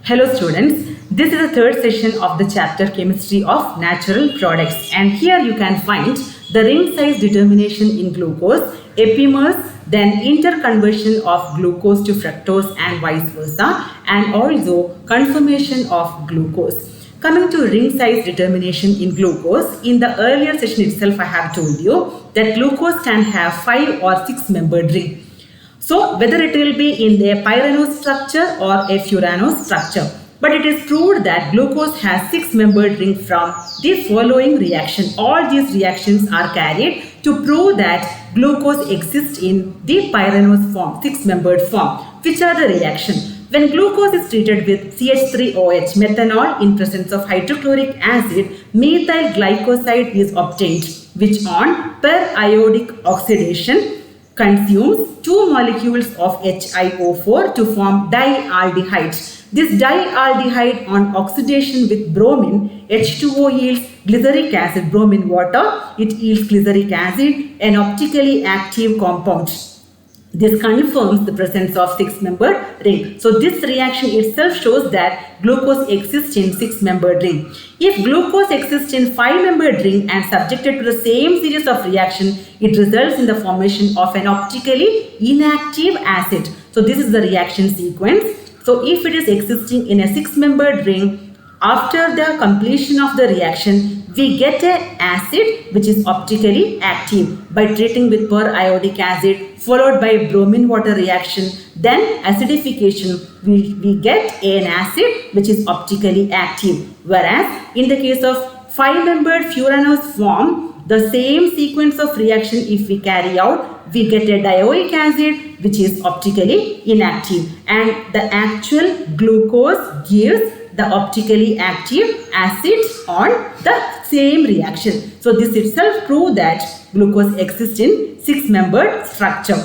Hello students, this is the third session of the chapter Chemistry of Natural Products, and here you can find the ring size determination in glucose, epimers, then interconversion of glucose to fructose and vice versa, and also conformation of glucose. Coming to ring size determination in glucose, in the earlier session itself I have told you that glucose can have 5 or 6 membered ring. So whether it will be in a pyranose structure or a furanose structure. But it is proved that glucose has 6 membered ring from the following reaction. All these reactions are carried to prove that glucose exists in the pyranose form, 6 membered form. Which are the reactions? When glucose is treated with CH3OH, methanol in presence of hydrochloric acid, methyl glycoside is obtained, which on periodic oxidation consumes 2 molecules of HiO4 to form dialdehyde. This dialdehyde on oxidation with bromine, H2O yields glyceric acid, bromine water, it yields glyceric acid, an optically active compound. This confirms the presence of 6-membered ring. So this reaction itself shows that glucose exists in 6-membered ring. If glucose exists in 5-membered ring and subjected to the same series of reaction, it results in the formation of an optically inactive acid. So this is the reaction sequence. So if it is existing in a 6-membered ring, after the completion of the reaction, we get an acid which is optically active by treating with periodic acid followed by bromine water reaction. Then acidification, we get an acid which is optically active. Whereas in the case of 5-membered furanose form, the same sequence of reaction if we carry out, we get a dioic acid which is optically inactive, and the actual glucose gives the optically active acid on the same reaction. So this itself proves that glucose exists in 6-membered structure.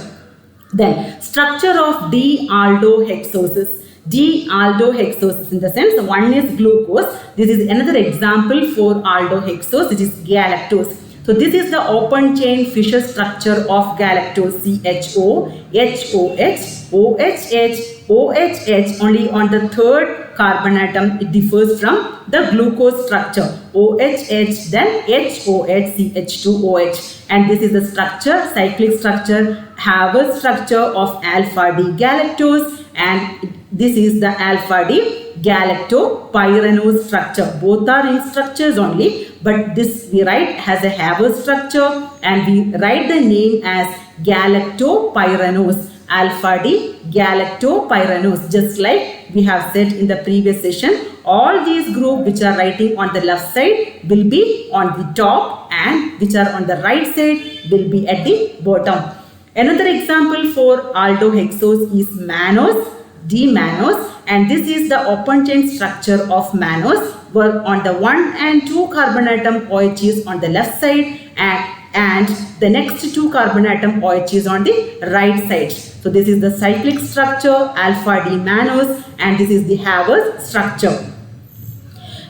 Then structure of D-aldohexoses. D-aldohexoses in the sense one is glucose. This is another example for aldohexose, which is galactose. So this is the open chain Fischer structure of galactose, CHO, HOH, OHH, OHH. Only on the third carbon atom it differs from the glucose structure, OHH, then HOH, CH2OH. And this is the structure, cyclic structure, Haber structure of alpha D galactose, and this is the alpha D galactopyranose structure. Both are ring structures only, but this we write has a Haber structure and we write the name as galactopyranose, alpha D galactopyranose. Just like we have said in the previous session, all these groups which are writing on the left side will be on the top and which are on the right side will be at the bottom. Another example for aldohexose is mannose, D-mannose, and this is the open chain structure of mannose, where on the 1 and 2 carbon atom OH is on the left side and the next 2 carbon atom OH is on the right side. So this is the cyclic structure, alpha D mannose, and this is the Haber structure.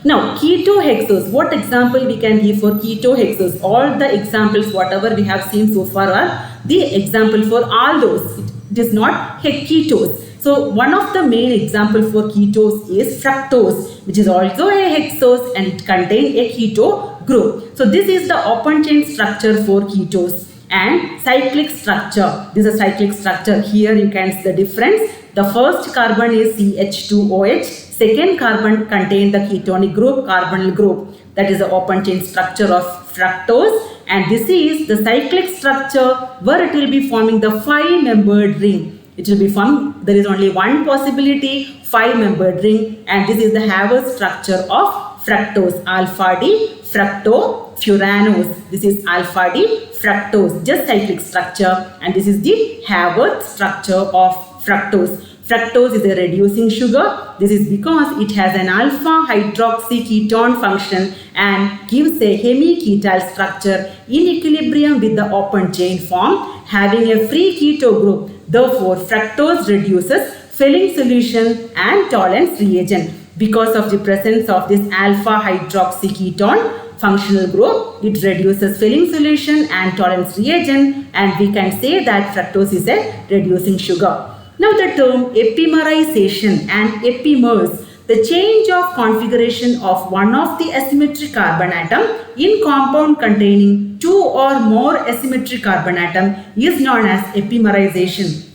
Now ketohexose, what example we can give for ketohexose? All the examples whatever we have seen so far are the example for aldose. It is not ketose. So one of the main example for ketose is fructose, which is also a hexose and it contains a keto group. So this is the open chain structure for ketose. And cyclic structure, this is a cyclic structure. Here you can see the difference. The first carbon is CH2OH, second carbon contains the ketonic group, carbonyl group. That is the open chain structure of fructose, and this is the cyclic structure where it will be forming the 5-membered ring. It will be formed, there is only one possibility, 5-membered ring, and this is the Haber structure of fructose, alpha D fructofuranose. This is alpha D fructose, just cyclic structure, and this is the Haber structure of fructose. Fructose is a reducing sugar. This is because it has an alpha hydroxy ketone function and gives a hemiketal structure in equilibrium with the open chain form, having a free keto group. Therefore, fructose reduces filling solution and tolerance reagent. Because of the presence of this alpha hydroxy ketone functional group, it reduces filling solution and tolerance reagent, and we can say that fructose is a reducing sugar. Now the term epimerization and epimers, The change of configuration of one of the asymmetric carbon atom in compound containing two or more asymmetric carbon atom is known as epimerization.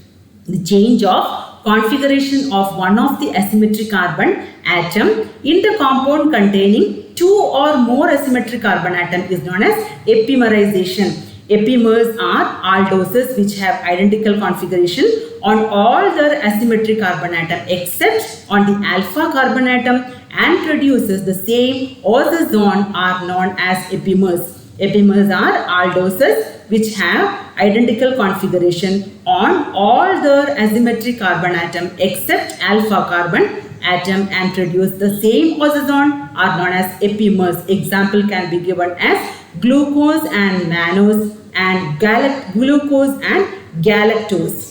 The change of configuration of one of the asymmetric carbon atom in the compound containing two or more asymmetric carbon atom is known as epimerization. Epimers are aldoses which have identical configuration on all their asymmetric carbon atom except on the alpha carbon atom and produces the same oxazone are known as epimers. Epimers are aldoses which have identical configuration on all their asymmetric carbon atom except alpha carbon atom and produce the same oxazone are known as epimers. Example can be given as glucose and mannose and glucose and galactose.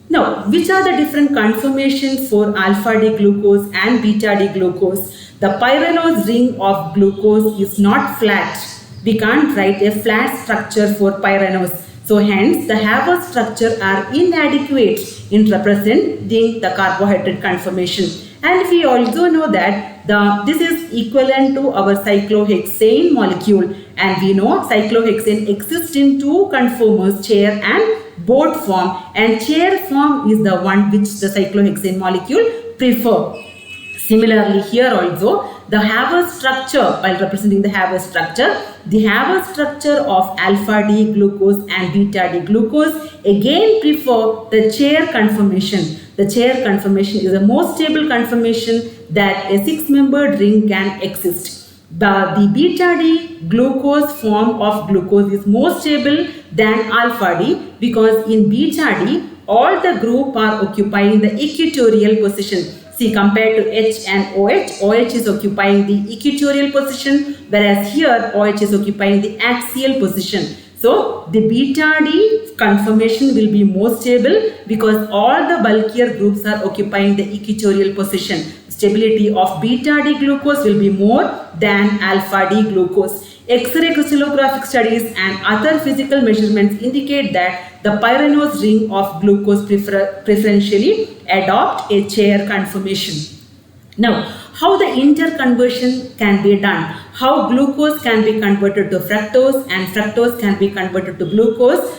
Now, which are the different conformations for alpha D glucose and beta D glucose? The pyranose ring of glucose is not flat. We can't write a flat structure for pyranose. So hence the Haber structure are inadequate in representing the carbohydrate conformation. And we also know that this is equivalent to our cyclohexane molecule, and we know cyclohexane exists in two conformers, chair and boat form, and chair form is the one which the cyclohexane molecule prefer. Similarly, here also the Haber structure, while representing the Haber structure of alpha D glucose and beta D glucose again prefer the chair conformation. The chair conformation is the most stable conformation that a six-membered ring can exist. The beta D glucose form of glucose is more stable than alpha D because in beta D all the group are occupying the equatorial position. See, compared to H and OH, OH is occupying the equatorial position, whereas here OH is occupying the axial position. So, the beta D conformation will be more stable because all the bulkier groups are occupying the equatorial position. Stability of beta D glucose will be more than alpha D glucose. X-ray crystallographic studies and other physical measurements indicate that the pyranose ring of glucose preferentially adopt a chair conformation. Now, how the interconversion can be done? How glucose can be converted to fructose and fructose can be converted to glucose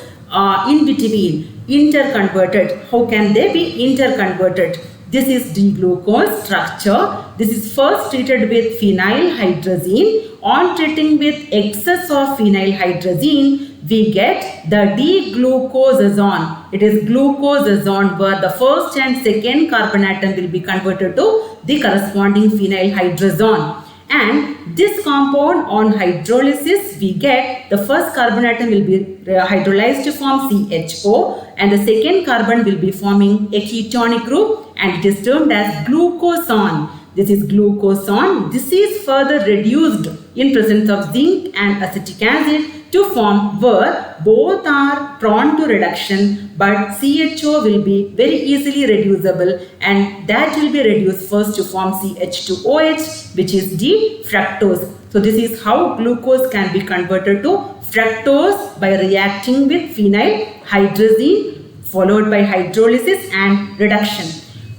in between. Interconverted. How can they be interconverted? This is D-glucose structure. This is first treated with phenylhydrazine. On treating with excess of phenylhydrazine, we get the D-glucosazone. It is glucosazone where the first and second carbon atom will be converted to the corresponding phenylhydrazone. And this compound on hydrolysis, we get the first carbon atom will be hydrolyzed to form CHO and the second carbon will be forming a ketonic group and it is termed as glucosone. This is glucosone. This is further reduced in presence of zinc and acetic acid to form where both are prone to reduction, but CHO will be very easily reducible and that will be reduced first to form CH2OH, which is D-fructose. So this is how glucose can be converted to fructose by reacting with phenylhydrazine followed by hydrolysis and reduction.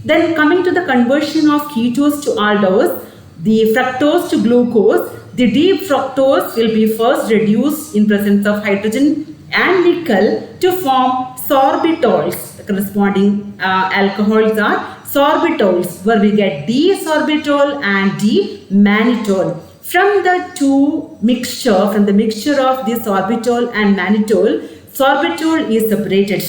Then coming to the conversion of ketose to aldose, the fructose to glucose, the D-fructose will be first reduced in presence of hydrogen and nickel to form sorbitols. The corresponding alcohols are sorbitols where we get D-sorbitol and D-mannitol. From the mixture of the sorbitol and mannitol, sorbitol is separated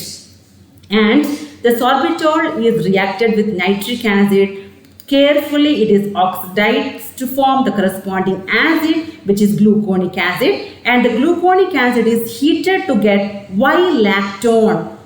and the sorbitol is reacted with nitric acid. Carefully it is oxidized to form the corresponding acid, which is gluconic acid, and the gluconic acid is heated to get Y-lactone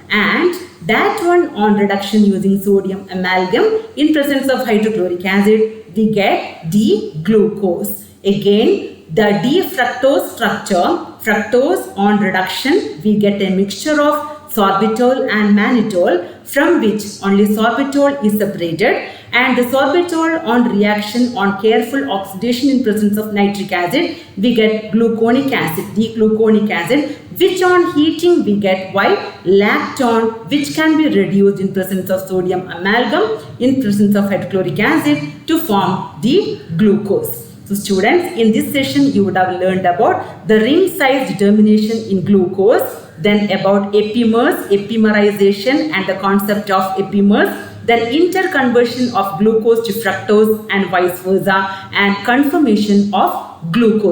and that one on reduction using sodium amalgam in presence of hydrochloric acid we get D-glucose. Again, the D-fructose structure, fructose on reduction we get a mixture of sorbitol and mannitol, from which only sorbitol is separated, and the sorbitol on reaction on careful oxidation in presence of nitric acid, we get gluconic acid, D-gluconic acid, which on heating we get white lactone, which can be reduced in presence of sodium amalgam in presence of hydrochloric acid to form the glucose. So students, in this session you would have learned about the ring size determination in glucose, then about epimers, epimerization and the concept of epimers, then interconversion of glucose to fructose and vice versa, and conformation of glucose.